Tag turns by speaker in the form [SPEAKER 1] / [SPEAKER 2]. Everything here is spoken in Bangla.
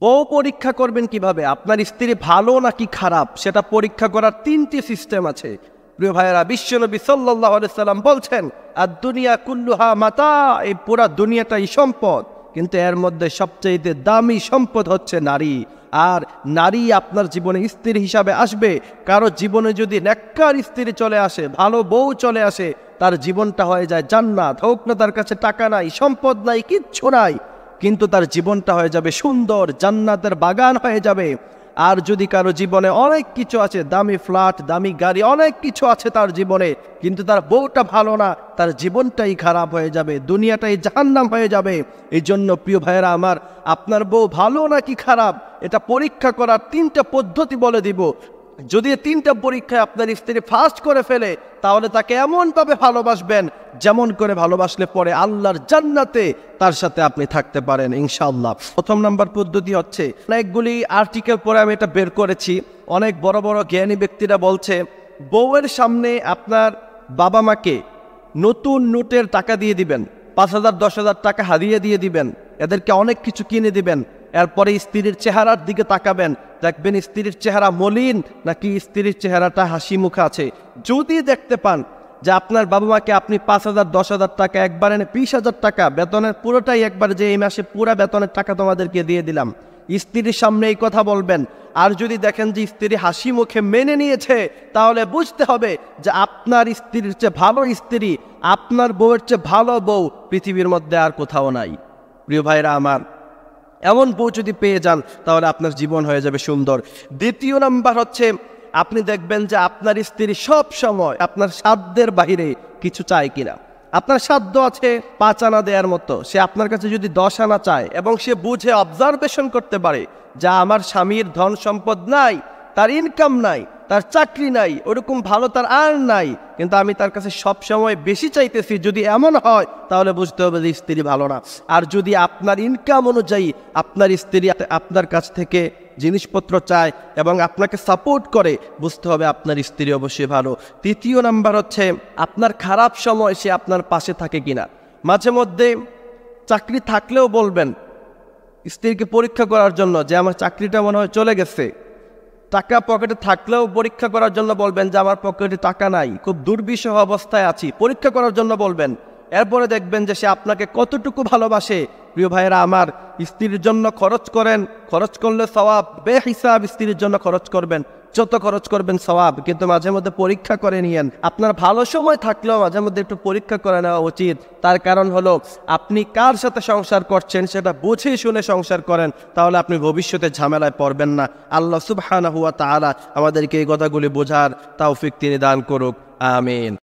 [SPEAKER 1] বউ পরীক্ষা করবেন কিভাবে? আপনার স্ত্রী ভালো নাকি খারাপ সেটা পরীক্ষা করার 3টি সিস্টেম আছে। প্রিয় ভাইয়েরা, বিশ্বনবী সাল্লাল্লাহু আলাইহি সাল্লাম বলছেন, আর দুনিয়া কুল্লুহা মাতা, এই পুরা দুনিয়াটাই সম্পদ, কিন্তু এর মধ্যে সবচেয়ে দামি সম্পদ হচ্ছে নারী। আর নারী আপনার জীবনে স্ত্রী হিসাবে আসবে। কারো জীবনে যদি নেককার স্ত্রী চলে আসে, ভালো বউ চলে আসে, তার জীবনটা হয়ে যায় জান্নাত। হোক না তার কাছে টাকা নাই, সম্পদ নাই, কিচ্ছু নাই, কিন্তু তার জীবনটা হয়ে যাবে সুন্দর, জান্নাতের বাগান হয়ে যাবে। আর যদি কারো জীবনে অনেক কিছু আছে, দামি ফ্ল্যাট, দামি গাড়ি, অনেক কিছু আছে তার জীবনে, কিন্তু তার বউটা ভালো না, তার জীবনটাই খারাপ হয়ে যাবে, দুনিয়াটাই জাহান্নাম হয়ে যাবে। এই জন্য প্রিয় ভাইয়েরা আমার, আপনার বউ ভালো নাকি খারাপ এটা পরীক্ষা করার 3টা পদ্ধতি বলে দিব। যদি 3টা পরীক্ষায় আপনার স্ত্রী ফার্স্ট করে ফেলে, তাহলে তাকে এমনভাবে ভালোবাসবেন যেমন করে ভালোবাসলে পরে আল্লাহর জান্নাতে তার সাথে আপনি থাকতে পারেন ইনশাআল্লাহ। প্রথম নাম্বার পদ্ধতি হচ্ছে, অনেকগুলি আর্টিকেল পরে আমি এটা বের করেছি, অনেক বড় বড় জ্ঞানী ব্যক্তিরা বলছে, বউয়ের সামনে আপনার বাবা মাকে নতুন নোটের টাকা দিয়ে দিবেন, 5,000 10,000 টাকা হারিয়ে দিয়ে দিবেন, এদেরকে অনেক কিছু কিনে দিবেন। এরপরে স্ত্রীর চেহারার দিকে তাকাবেন, দেখবেন স্ত্রীর চেহারা মলিন নাকি স্ত্রীর চেহারাটা হাসি মুখে আছে। যদি দেখতে পান যে আপনার বাবা মাকে আপনি 5,000 10,000 টাকা একবারে 20,000 টাকা বেতনের পুরোটাই একবার, যে এই মাসে পুরা বেতনের টাকা তোমাদেরকে দিয়ে দিলাম, স্ত্রীর সামনে এই কথা বলবেন। আর যদি দেখেন যে স্ত্রী হাসি মুখে মেনে নিয়েছে, তাহলে বুঝতে হবে যে আপনার স্ত্রীর চেয়ে ভালো স্ত্রী, আপনার বউয়ের চেয়ে ভালো বউ পৃথিবীর মধ্যে আর কোথাও নাই। প্রিয় ভাইরা আমার, এমন বউ যদি পেয়ে যান তাহলে আপনার জীবন হয়ে যাবে সুন্দর। দ্বিতীয় নাম্বার হচ্ছে, আপনি দেখবেন যে আপনার স্ত্রী সব সময় আপনার সাধ্যের বাহিরে কিছু চায় কিনা। আপনার সাধ্য আছে 5 আনা দেওয়ার মতো, সে আপনার কাছে যদি 10 আনা চায় এবং সে বুঝে অবজারভেশন করতে পারে যা আমার স্বামীর ধন সম্পদ নাই, তার ইনকাম নাই, তার চাকরি নাই, ওরকম ভালো তার আর্ন নাই, কিন্তু আমি তার কাছে সব সময় বেশি চাইতেছি, যদি এমন হয় তাহলে বুঝতে হবে যে স্ত্রী ভালো না। আর যদি আপনার ইনকাম অনুযায়ী আপনার স্ত্রী আপনার কাছ থেকে জিনিসপত্র চায় এবং আপনাকে সাপোর্ট করে, বুঝতে হবে আপনার স্ত্রী অবশ্যই ভালো। তৃতীয় নাম্বার হচ্ছে, আপনার খারাপ সময় সে আপনার পাশে থাকে কিনা। মাঝে মধ্যে চাকরি থাকলেও বলবেন স্ত্রীকে পরীক্ষা করার জন্য যে আমার চাকরিটা মনে হয় চলে গেছে, টাকা পকেটে থাকলেও পরীক্ষা করার জন্য বলবেন যে আমার পকেটে টাকা নাই, খুব দুর্বিষহ অবস্থায় আছি, পরীক্ষা করার জন্য বলবেন। এরপরে দেখবেন যে সে আপনাকে কতটুকু ভালোবাসে। প্রিয় ভাইয়েরা আমার, স্ত্রীর জন্য খরচ করেন, খরচ করলে সওয়াব বেহিসাব স্ত্রীর জন্য খরচ করবেন, যত খরচ করবেন সওয়াব, কিন্তু মাঝে মধ্যে পরীক্ষা করে নিয়েন। আপনার ভালো সময় থাকলেও মাঝে মধ্যে একটু পরীক্ষা করে নেওয়া উচিত। তার কারণ হলো, আপনি কার সাথে সংসার করছেন সেটা বুঝে শুনে সংসার করেন, তাহলে আপনি ভবিষ্যতে ঝামেলায় পড়বেন না। আল্লাহ সুবহানাহু ওয়া তাআলা আমাদেরকে এই কথাগুলি বোঝার তৌফিক তিনি দান করুক, আমিন।